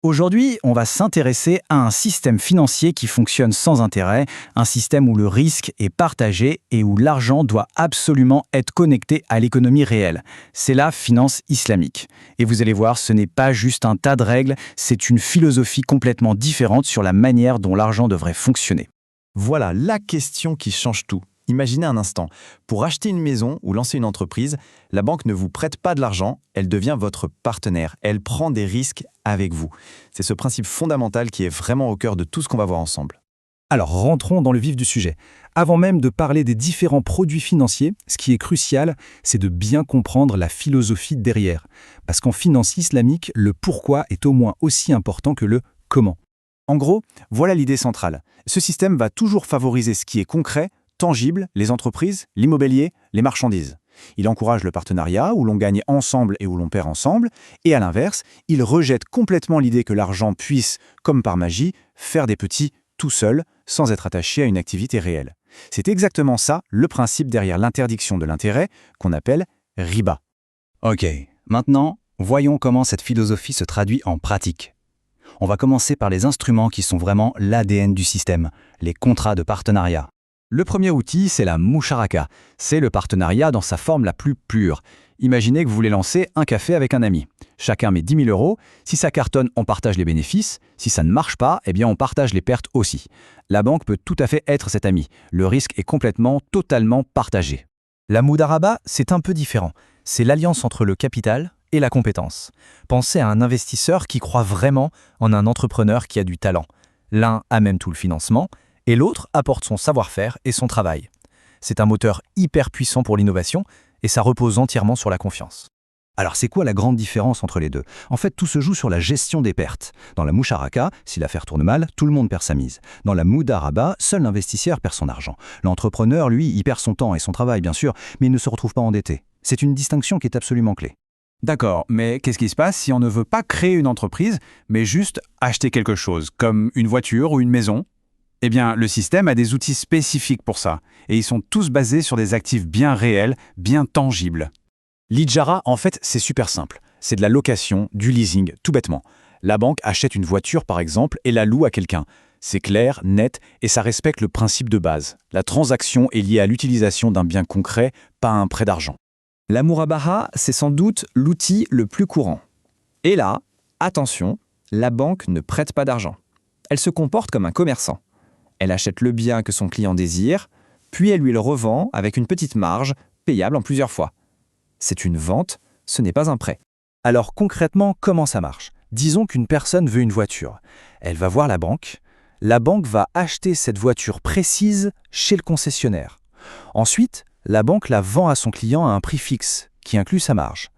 Aujourd'hui, on va s'intéresser à un système financier qui fonctionne sans intérêt, un système où le risque est partagé et où l'argent doit absolument être connecté à l'économie réelle. C'est la finance islamique. Et vous allez voir, ce n'est pas juste un tas de règles, c'est une philosophie complètement différente sur la manière dont l'argent devrait fonctionner. Voilà la question qui change tout. Imaginez un instant, pour acheter une maison ou lancer une entreprise, la banque ne vous prête pas de l'argent, elle devient votre partenaire, elle prend des risques avec vous. C'est ce principe fondamental qui est vraiment au cœur de tout ce qu'on va voir ensemble. Alors rentrons dans le vif du sujet. Avant même de parler des différents produits financiers, ce qui est crucial, c'est de bien comprendre la philosophie derrière. Parce qu'en finance islamique, le pourquoi est au moins aussi important que le comment. En gros, voilà l'idée centrale. Ce système va toujours favoriser ce qui est concret, tangible, les entreprises, l'immobilier, les marchandises. Il encourage le partenariat où l'on gagne ensemble et où l'on perd ensemble, et à l'inverse, il rejette complètement l'idée que l'argent puisse, comme par magie, faire des petits tout seul, sans être attaché à une activité réelle. C'est exactement ça le principe derrière l'interdiction de l'intérêt qu'on appelle riba. Ok, maintenant, voyons comment cette philosophie se traduit en pratique. On va commencer par les instruments qui sont vraiment l'ADN du système, les contrats de partenariat. Le premier outil, c'est la musharaka. C'est le partenariat dans sa forme la plus pure. Imaginez que vous voulez lancer un café avec un ami. Chacun met 10 000 €. Si ça cartonne, on partage les bénéfices. Si ça ne marche pas, eh bien on partage les pertes aussi. La banque peut tout à fait être cet ami. Le risque est totalement partagé. La mudaraba, c'est un peu différent. C'est l'alliance entre le capital et la compétence. Pensez à un investisseur qui croit vraiment en un entrepreneur qui a du talent. L'un a même tout le financement, et l'autre apporte son savoir-faire et son travail. C'est un moteur hyper puissant pour l'innovation, et ça repose entièrement sur la confiance. Alors c'est quoi la grande différence entre les deux? En fait, tout se joue sur la gestion des pertes. Dans la musharaka, si l'affaire tourne mal, tout le monde perd sa mise. Dans la mudaraba, seul l'investisseur perd son argent. L'entrepreneur, lui, il perd son temps et son travail, bien sûr, mais il ne se retrouve pas endetté. C'est une distinction qui est absolument clé. D'accord, mais qu'est-ce qui se passe si on ne veut pas créer une entreprise, mais juste acheter quelque chose, comme une voiture ou une maison? Eh bien, le système a des outils spécifiques pour ça, et ils sont tous basés sur des actifs bien réels, bien tangibles. L'Ijara, en fait, c'est super simple. C'est de la location, du leasing, tout bêtement. La banque achète une voiture, par exemple, et la loue à quelqu'un. C'est clair, net, et ça respecte le principe de base. La transaction est liée à l'utilisation d'un bien concret, pas à un prêt d'argent. La murabaha, c'est sans doute l'outil le plus courant. Et là, attention, la banque ne prête pas d'argent. Elle se comporte comme un commerçant. Elle achète le bien que son client désire, puis elle lui le revend avec une petite marge, payable en plusieurs fois. C'est une vente, ce n'est pas un prêt. Alors concrètement, comment ça marche? Disons qu'une personne veut une voiture. Elle va voir la banque. La banque va acheter cette voiture précise chez le concessionnaire. Ensuite, la banque la vend à son client à un prix fixe, qui inclut sa marge.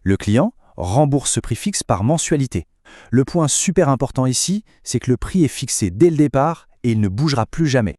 Le client rembourse ce prix fixe par mensualité. Le point super important ici, c'est que le prix est fixé dès le départ et il ne bougera plus jamais.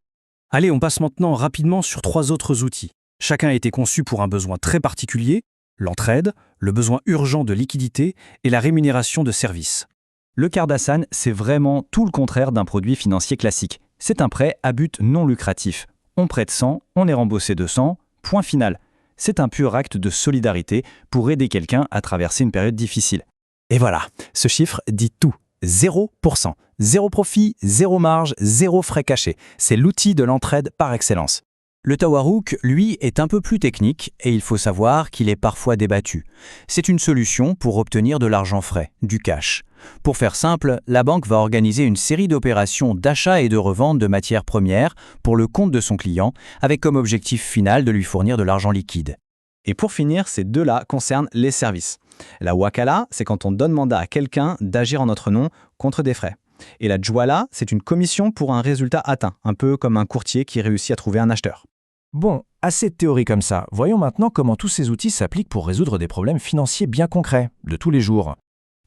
Allez, on passe maintenant rapidement sur 3 autres outils. Chacun a été conçu pour un besoin très particulier, l'entraide, le besoin urgent de liquidité et la rémunération de services. Le Cardassan, c'est vraiment tout le contraire d'un produit financier classique. C'est un prêt à but non lucratif. On prête 100, on est remboursé 200, point final. C'est un pur acte de solidarité pour aider quelqu'un à traverser une période difficile. Et voilà, ce chiffre dit tout. 0%. Zéro profit, zéro marge, zéro frais cachés. C'est l'outil de l'entraide par excellence. Le Tawarouk, lui, est un peu plus technique et il faut savoir qu'il est parfois débattu. C'est une solution pour obtenir de l'argent frais, du cash. Pour faire simple, la banque va organiser une série d'opérations d'achat et de revente de matières premières pour le compte de son client, avec comme objectif final de lui fournir de l'argent liquide. Et pour finir, ces deux-là concernent les services. La wakala, c'est quand on donne mandat à quelqu'un d'agir en notre nom contre des frais. Et la djwala, c'est une commission pour un résultat atteint, un peu comme un courtier qui réussit à trouver un acheteur. Bon, assez de théorie comme ça. Voyons maintenant comment tous ces outils s'appliquent pour résoudre des problèmes financiers bien concrets, de tous les jours.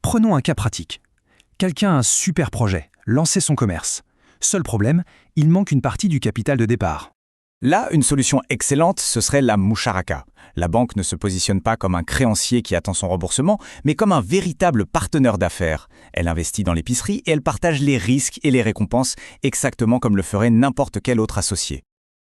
Prenons un cas pratique. Quelqu'un a un super projet, lancer son commerce. Seul problème, il manque une partie du capital de départ. Là, une solution excellente, ce serait la musharaka. La banque ne se positionne pas comme un créancier qui attend son remboursement, mais comme un véritable partenaire d'affaires. Elle investit dans l'épicerie et elle partage les risques et les récompenses exactement comme le ferait n'importe quel autre associé.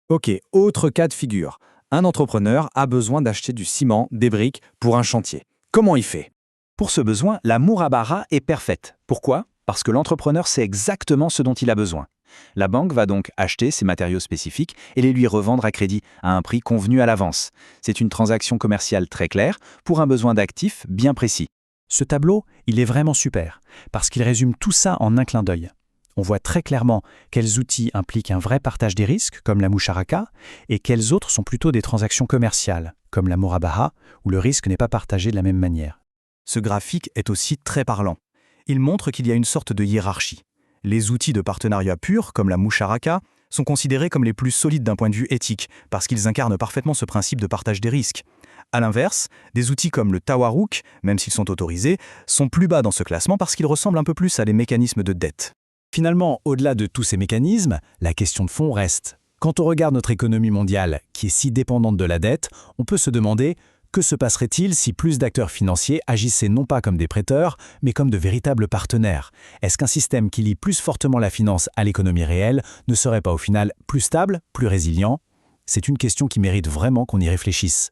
Ok, autre cas de figure. Un entrepreneur a besoin d'acheter du ciment, des briques pour un chantier. Comment il fait? Pour ce besoin, la Murabara est parfaite. Pourquoi? Parce que l'entrepreneur sait exactement ce dont il a besoin. La banque va donc acheter ces matériaux spécifiques et les lui revendre à crédit à un prix convenu à l'avance. C'est une transaction commerciale très claire pour un besoin d'actifs bien précis. Ce tableau, il est vraiment super, parce qu'il résume tout ça en un clin d'œil. On voit très clairement quels outils impliquent un vrai partage des risques, comme la Musharaka, et quels autres sont plutôt des transactions commerciales, comme la Murabaha, où le risque n'est pas partagé de la même manière. Ce graphique est aussi très parlant. Il montre qu'il y a une sorte de hiérarchie. Les outils de partenariat pur, comme la Musharaka, sont considérés comme les plus solides d'un point de vue éthique, parce qu'ils incarnent parfaitement ce principe de partage des risques. A l'inverse, des outils comme le Tawarruk, même s'ils sont autorisés, sont plus bas dans ce classement parce qu'ils ressemblent un peu plus à des mécanismes de dette. Finalement, au-delà de tous ces mécanismes, la question de fond reste. Quand on regarde notre économie mondiale, qui est si dépendante de la dette, on peut se demander que se passerait-il si plus d'acteurs financiers agissaient non pas comme des prêteurs, mais comme de véritables partenaires? Est-ce qu'un système qui lie plus fortement la finance à l'économie réelle ne serait pas au final plus stable, plus résilient? C'est une question qui mérite vraiment qu'on y réfléchisse.